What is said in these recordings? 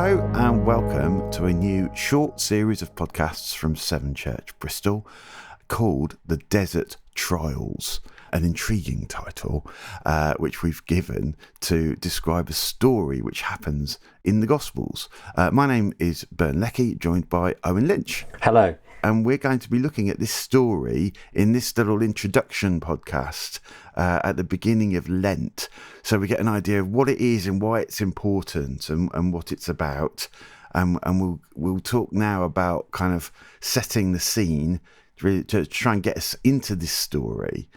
Hello and welcome to a new short series of podcasts from Seven Church Bristol called The Desert Trials, an intriguing title which we've given to describe a story which happens in the Gospels. My name is Bern Leckie, joined by Owen Lynch. Hello. And we're going to be looking at this story in this little introduction podcast at the beginning of Lent. So we get an idea of what it is and why it's important and what it's about. And we'll talk now about kind of setting the scene to try and get us into this story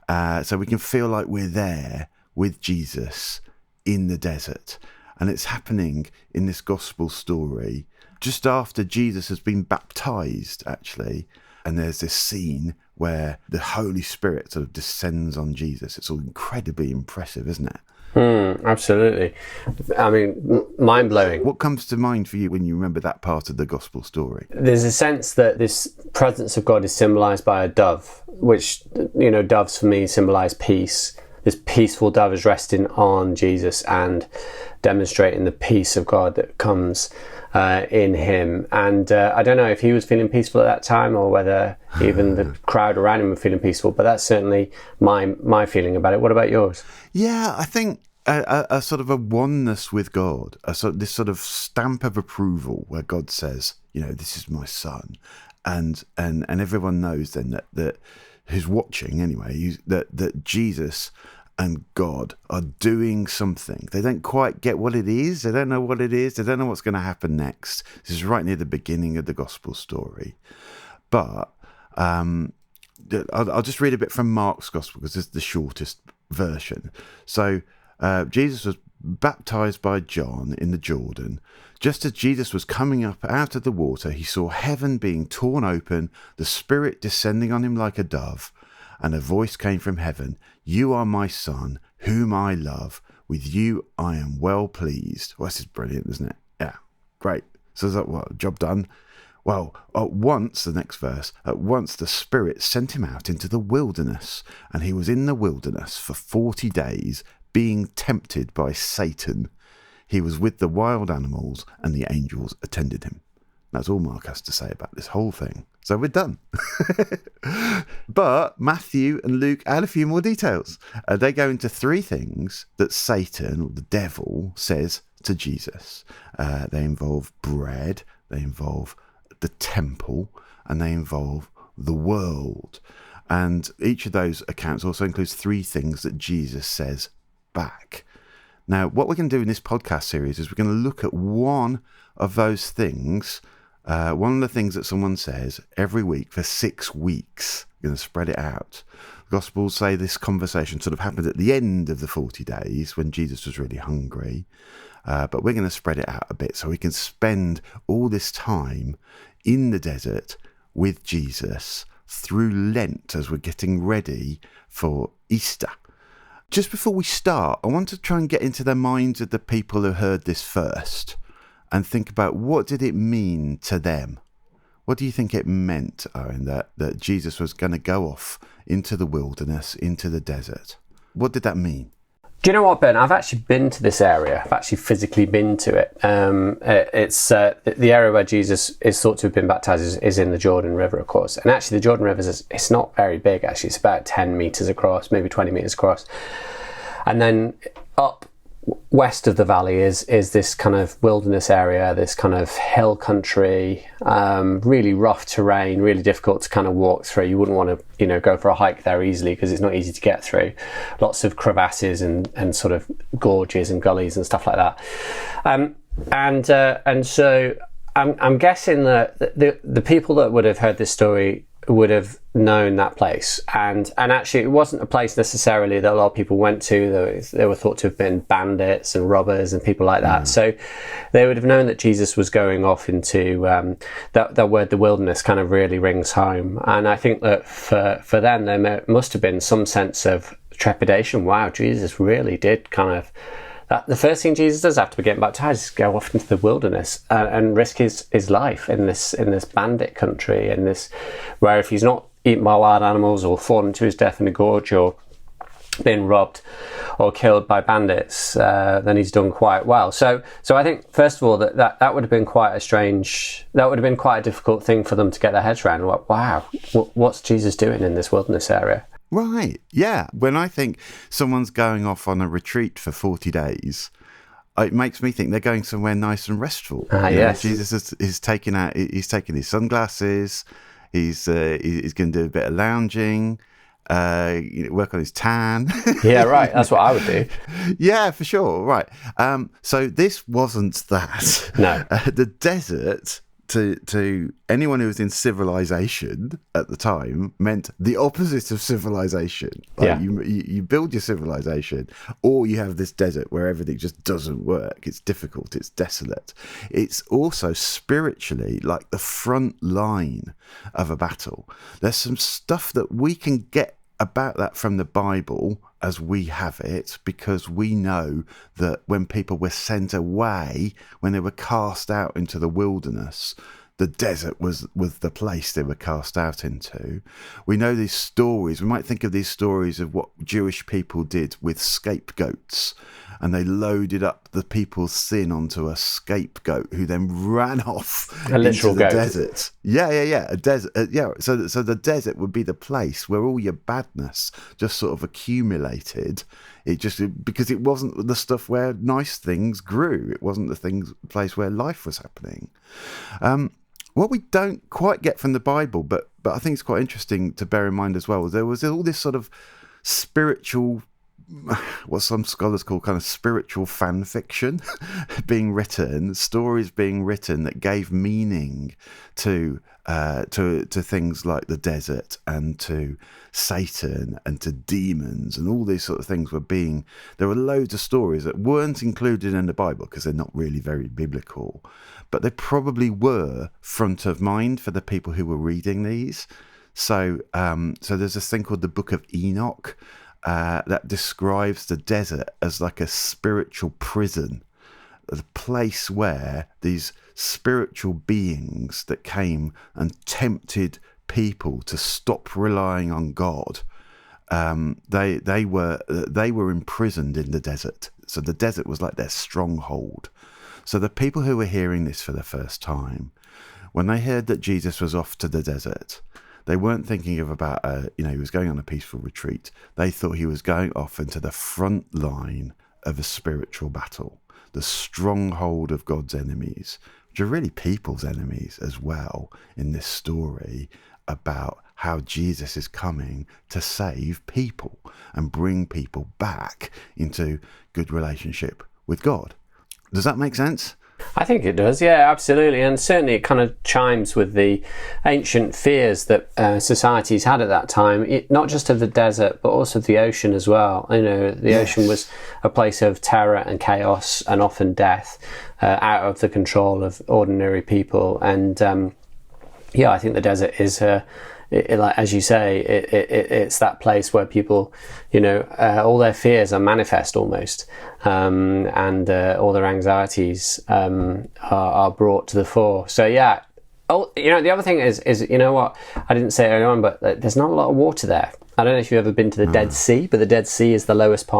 so we can feel like we're there with Jesus in the desert. And it's happening in this gospel story just after Jesus has been baptized, actually. And there's this scene where the Holy Spirit sort of descends on Jesus. It's all incredibly impressive, isn't it? Absolutely. I mean, mind-blowing. What comes to mind for you when you remember that part of the gospel story? There's a sense that this presence of God is symbolised by a dove, which, you know, doves for me symbolise peace. This peaceful dove is resting on Jesus and demonstrating the peace of God that comes in him. And I don't know if he was feeling peaceful at that time or whether even the crowd around him were feeling peaceful, but that's certainly my feeling about it. What about yours? Yeah, I think a sort of a oneness with God, this sort of stamp of approval where God says, you know, this is my son. And everyone knows then that who's watching anyway, that Jesus and God are doing something. They don't quite get what it is. They don't know what it is. They don't know what's going to happen next. This is right near the beginning of the gospel story. But I'll just read a bit from Mark's gospel because it's the shortest version. So Jesus was baptized by John in the Jordan. Just as Jesus was coming up out of the water, he saw heaven being torn open, the Spirit descending on him like a dove, and a voice came from heaven, "You are my son, whom I love. With you I am well pleased." Well, this is brilliant, isn't it? Yeah, great. So is that what? Job done? Well, at once, the next verse, at once the Spirit sent him out into the wilderness, and he was in the wilderness for 40 days, being tempted by Satan. He was with the wild animals, and the angels attended him. That's all Mark has to say about this whole thing. So we're done. But Matthew and Luke add a few more details. They go into three things that Satan, or the devil, says to Jesus. They involve bread, they involve the temple, and they involve the world. And each of those accounts also includes three things that Jesus says back. Now, what we're going to do in this podcast series is we're going to look at one of those things, one of the things that someone says every week for 6 weeks. We're going to spread it out. The Gospels say this conversation sort of happened at the end of the 40 days when Jesus was really hungry. But we're going to spread it out a bit so we can spend all this time in the desert with Jesus through Lent as we're getting ready for Easter. Just before we start, I want to try and get into the minds of the people who heard this first and think about what did it mean to them? What do you think it meant, Owen, that Jesus was going to go off into the wilderness, into the desert? What did that mean? Do you know what, Ben? I've actually been to this area. I've actually physically been to it. It's the area where Jesus is thought to have been baptized is in the Jordan River, of course. And actually, the Jordan River it's not very big. Actually, it's about 10 meters across, maybe 20 meters across. And then up west of the valley is this kind of wilderness area, this kind of hill country, really rough terrain, really difficult to kind of walk through. You wouldn't want to, go for a hike there easily because it's not easy to get through. Lots of crevasses and sort of gorges and gullies and stuff like that. And so I'm guessing that the people that would have heard this story would have known that place, and actually it wasn't a place necessarily that a lot of people went to. They were thought to have been bandits and robbers and people like that. So they would have known that Jesus was going off into that word, the wilderness, kind of really rings home. And I think that for them there must have been some sense of trepidation. Wow, Jesus really did kind of the first thing Jesus does after getting baptized is go off into the wilderness and risk his life in this bandit country, in this where if he's not eaten by wild animals or fallen to his death in a gorge or been robbed or killed by bandits, then he's done quite well. So I think, first of all, that would have been quite a difficult thing for them to get their heads around. Wow, what's Jesus doing in this wilderness area? Right, yeah. When I think someone's going off on a retreat for 40 days, it makes me think they're going somewhere nice and restful. Yes. Jesus is taking his sunglasses, he's going to do a bit of lounging, work on his tan. Yeah, right. That's what I would do. Yeah, for sure. Right. So this wasn't that. No. The desert, to anyone who was in civilization at the time, meant the opposite of civilization. Like, you build your civilization, or you have this desert where everything just doesn't work. It's difficult. It's desolate. It's also spiritually like the front line of a battle. There's some stuff that we can get about that from the Bible as we have it, because we know that when people were sent away, when they were cast out into the wilderness, the desert was the place they were cast out into. We know these stories. We might think of these stories of what Jewish people did with scapegoats, and they loaded up the people's sin onto a scapegoat who then ran off into the desert. Yeah. A desert. So the desert would be the place where all your badness just sort of accumulated. Because it wasn't the stuff where nice things grew. It wasn't the place where life was happening. What we don't quite get from the Bible, but I think it's quite interesting to bear in mind as well, there was all this sort of spiritual, what some scholars call kind of spiritual fan fiction being written, stories being written that gave meaning to things like the desert and to Satan and to demons, and all these sort of things there were loads of stories that weren't included in the Bible because they're not really very biblical, but they probably were front of mind for the people who were reading these. So there's this thing called the Book of Enoch, that describes the desert as like a spiritual prison, a place where these spiritual beings that came and tempted people to stop relying on God, they were imprisoned in the desert. So the desert was like their stronghold. So the people who were hearing this for the first time, when they heard that Jesus was off to the desert, they weren't thinking about, he was going on a peaceful retreat. They thought he was going off into the front line of a spiritual battle, the stronghold of God's enemies, which are really people's enemies as well in this story about how Jesus is coming to save people and bring people back into good relationship with God. Does that make sense? I think it does, yeah, absolutely. And certainly it kind of chimes with the ancient fears that societies had at that time, not just of the desert, but also of the ocean as well. The ocean was a place of terror and chaos and often death, out of the control of ordinary people. And I think the desert is, like as you say, it's that place where people, all their fears are manifest almost, and all their anxieties are brought to the fore. So yeah. Oh, the other thing is what I didn't say earlier on, but there's not a lot of water there. I don't know if you've ever been to the Dead Sea, but the Dead Sea is the lowest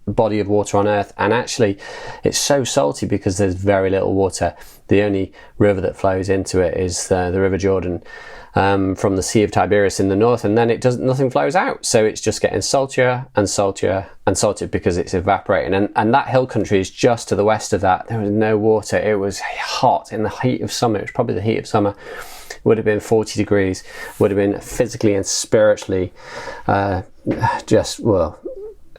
body of water on Earth, and actually it's so salty because there's very little water. The only river that flows into it is the River Jordan, from the Sea of Tiberias in the north, and then nothing flows out. So it's just getting saltier and saltier and saltier because it's evaporating. And that hill country is just to the west of that. There was no water. It was hot in the heat of summer. It was probably the heat of summer. It would have been 40 degrees, would have been physically and spiritually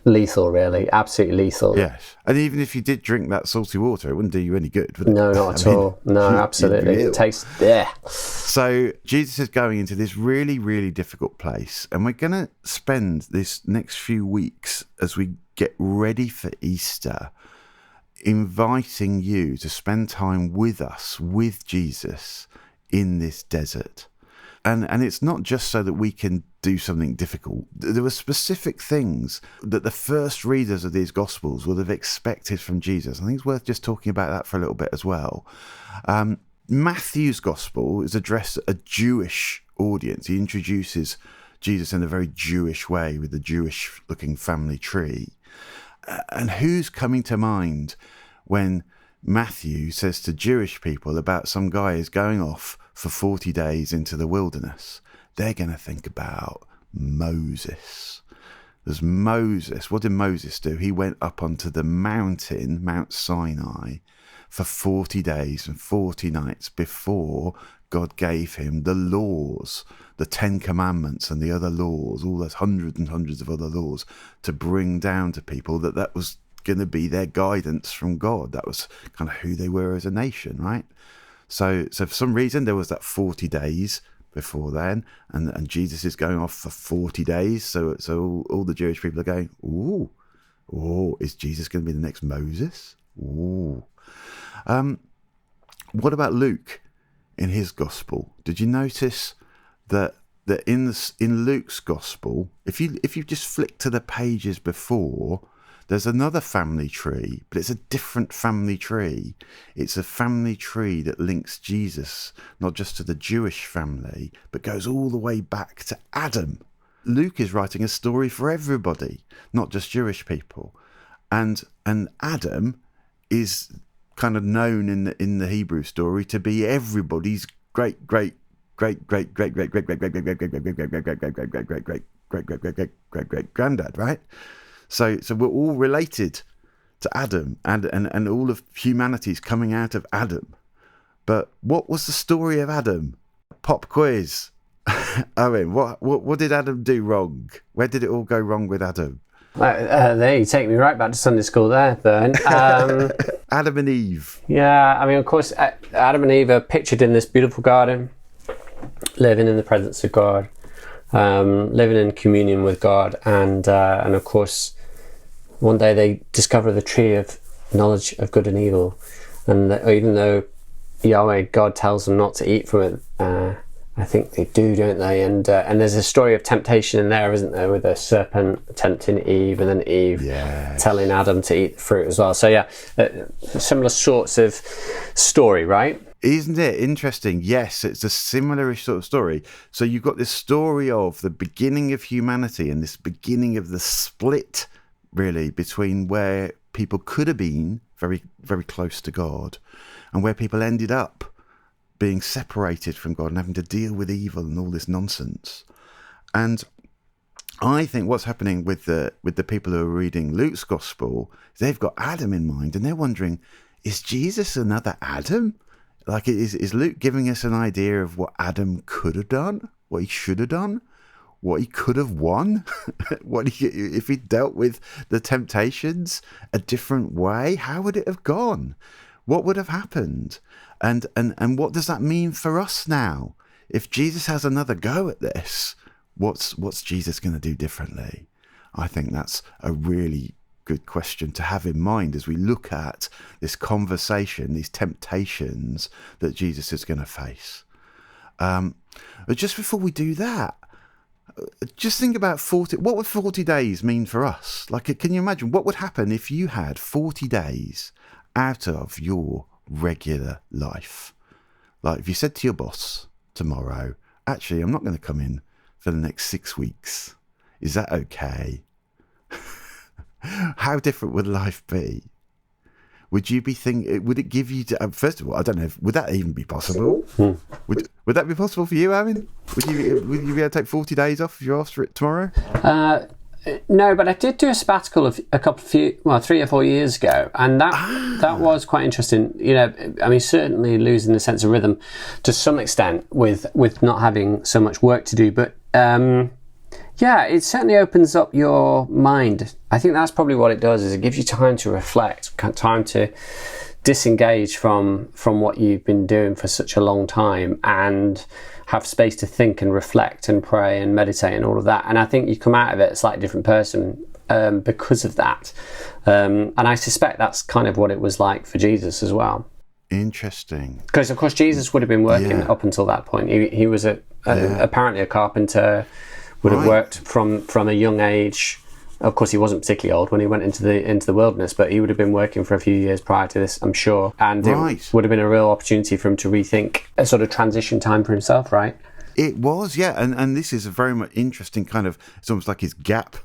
lethal, really, absolutely lethal. Yes, and even if you did drink that salty water, it wouldn't do you any good, would it? No, not at all. No, absolutely. It tastes, yeah. So Jesus is going into this really, really difficult place, and we're going to spend this next few weeks as we get ready for Easter, inviting you to spend time with us, with Jesus, in this desert. And it's not just so that we can do something difficult. There were specific things that the first readers of these Gospels would have expected from Jesus. I think it's worth just talking about that for a little bit as well. Matthew's Gospel is addressed at a Jewish audience. He introduces Jesus in a very Jewish way with the Jewish-looking family tree. And who's coming to mind when Matthew says to Jewish people about some guy who's going off for 40 days into the wilderness? They're going to think about Moses. There's Moses. What did Moses do? He went up onto the mountain, Mount Sinai, for 40 days and 40 nights before God gave him the laws, the 10 Commandments and the other laws, all those hundreds and hundreds of other laws to bring down to people that was going to be their guidance from God. That was kind of who they were as a nation, right? So for some reason, there was that 40 days before then, and Jesus is going off for 40 days. So all the Jewish people are going, ooh, is Jesus going to be the next Moses? Ooh. What about Luke in his gospel? Did you notice that in Luke's gospel, if you just flick to the pages before, there's another family tree, but it's a different family tree. It's a family tree that links Jesus not just to the Jewish family, but goes all the way back to Adam. Luke is writing a story for everybody, not just Jewish people. And Adam is kind of known in the Hebrew story to be everybody's great granddad, right? So we're all related to Adam, and all of humanity's coming out of Adam. But what was the story of Adam? Pop quiz. Owen, what did Adam do wrong? Where did it all go wrong with Adam? There you take me right back to Sunday school there, Bern. Adam and Eve. Yeah, I mean, of course, Adam and Eve are pictured in this beautiful garden, living in the presence of God, living in communion with God, and of course, one day they discover the tree of knowledge of good and evil, and even though Yahweh, God, tells them not to eat from it, I think they do, don't they? And there's a story of temptation in there, isn't there, with the serpent tempting Eve, and then Eve telling Adam to eat the fruit as well. So yeah, similar sorts of story, right? Isn't it interesting? Yes, it's a similar sort of story. So you've got this story of the beginning of humanity and this beginning of the split, really, between where people could have been very, very close to God and where people ended up being separated from God and having to deal with evil and all this nonsense. And I think what's happening with the people who are reading Luke's gospel, they've got Adam in mind, and they're wondering, is Jesus another Adam? Like, is Luke giving us an idea of what Adam could have done, what he should have done, what he could have won, if he dealt with the temptations a different way? How would it have gone? What would have happened? And what does that mean for us now? If Jesus has another go at this, what's Jesus going to do differently? I think that's a really good question to have in mind as we look at this conversation, these temptations that Jesus is going to face. But just before we do that, just think about 40. What would 40 days mean for us? Like, can you imagine what would happen if you had 40 days out of your regular life? Like, if you said to your boss tomorrow, actually, I'm not going to come in for the next 6 weeks. Is that okay? How different would life be? Would you be thinking, would it give you, first of all, I don't know, would that even be possible? Would that be possible for you, Aaron? Would you be able to take 40 days off if you're off for it tomorrow? No, but I did do a sabbatical 3 or 4 years ago, and that was quite interesting. You know, I mean, certainly losing the sense of rhythm to some extent with not having so much work to do, but yeah, it certainly opens up your mind. I think that's probably what it does, is it gives you time to reflect, time to disengage from what you've been doing for such a long time, and have space to think and reflect and pray and meditate and all of that. And I think you come out of it a slightly different person because of that. And I suspect that's kind of what it was like for Jesus as well. Interesting. Because, of course, Jesus would have been working up until that point. He was apparently a carpenter, would have worked from a young age. Of course, he wasn't particularly old when he went into the wilderness, but he would have been working for a few years prior to this, I'm sure. And it would have been a real opportunity for him to rethink a sort of transition time for himself, right? It was, yeah, and this is a very much interesting kind of. It's almost like his gap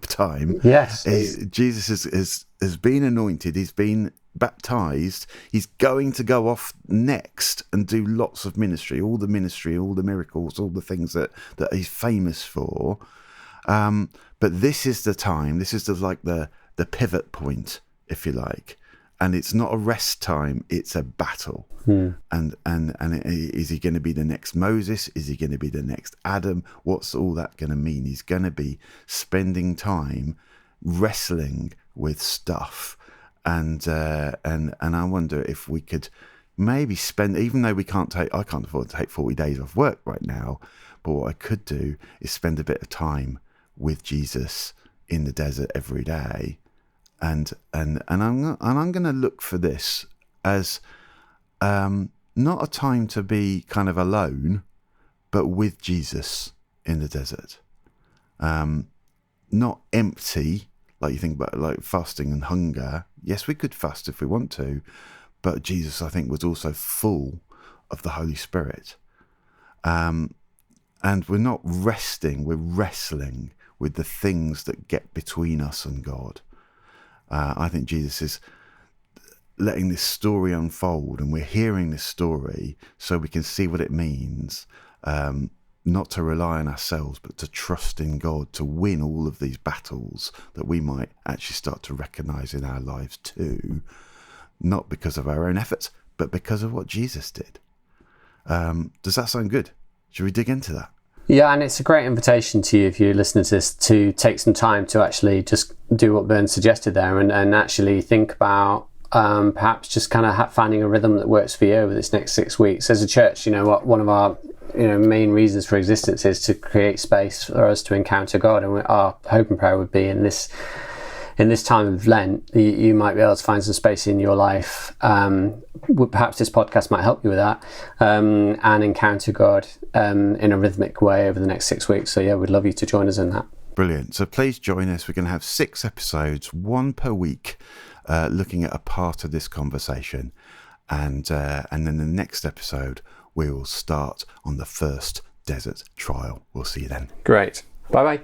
time. Yes, Jesus has been anointed. He's been baptized. He's going to go off next and do lots of ministry, all the miracles, all the things that he's famous for. But this is the time. This is the pivot point, if you like. And it's not a rest time; it's a battle. And is he going to be the next Moses? Is he going to be the next Adam? What's all that going to mean? He's going to be spending time wrestling with stuff, and I wonder if we could maybe spend, even though I can't afford to take 40 days off work right now, but what I could do is spend a bit of time with Jesus in the desert every day. And I'm going to look for this as not a time to be kind of alone, but with Jesus in the desert. Not empty, like you think about like fasting and hunger. Yes, we could fast if we want to, but Jesus, I think, was also full of the Holy Spirit. And we're not resting, we're wrestling with the things that get between us and God. I think Jesus is letting this story unfold, and we're hearing this story so we can see what it means, not to rely on ourselves, but to trust in God to win all of these battles that we might actually start to recognize in our lives too, not because of our own efforts, but because of what Jesus did. Does that sound good? Should we dig into that? Yeah, and it's a great invitation to you, if you're listening to this, to take some time to actually just do what Bern suggested there, and actually think about perhaps just kind of finding a rhythm that works for you over this next 6 weeks. As a church, one of our main reasons for existence is to create space for us to encounter God, and our hope and prayer would be in this time of Lent, you might be able to find some space in your life. Perhaps this podcast might help you with that, and encounter God in a rhythmic way over the next 6 weeks. So yeah, we'd love you to join us in that. Brilliant. So please join us. We're going to have 6 episodes, 1 per week, looking at a part of this conversation. And then the next episode, we will start on the first desert trial. We'll see you then. Great. Bye-bye.